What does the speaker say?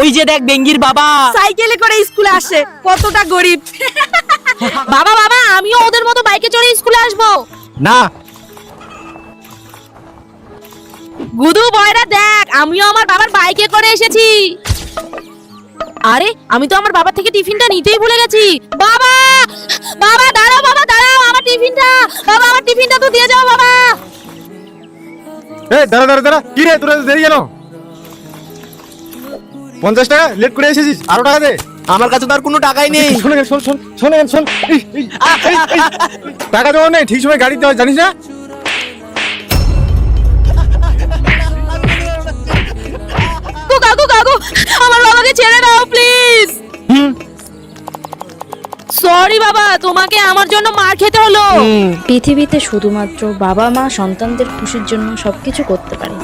ওই যে দেখ বেঙ্গির বাবা সাইকেলে করে স্কুলে আসে, কতটা গরিব। বাবা বাবা আমিও ওদের মতো বাইকে চড়ে স্কুলে আসবো। না, গুদু বয়রা দেখ আমিও আমার বাবার বাইকে করে এসেছি। আরে আমি তো আমার বাবার থেকে টিফিনটা নিতেই ভুলে গেছি। বাবা বাবা দাঁড়াও, বাবা দাঁড়াও, আমার টিফিনটা, বাবা আমার টিফিনটা তো দিয়ে যাও বাবা। এই দাঁড়া দাঁড়া দাঁড়া, কি রে তোরা দেরি কেন? 50 টাকা লেট করে এসেছিস, আরো টাকা দে। আমার কাছে তো আর কোনো টাকাই নেই। শোন, টাকা দেওয়া নেই, ঠিক সময় গাড়ি দেওয়া জানিস না? কাকু কাকু আমার বাবাকে ছেড়ে দাও প্লিজ। সরি বাবা, তোমাকে আমার জন্য মার খেতে হলো। পৃথিবীতে শুধুমাত্র বাবা মা সন্তানদের খুশির জন্য সবকিছু করতে পারে।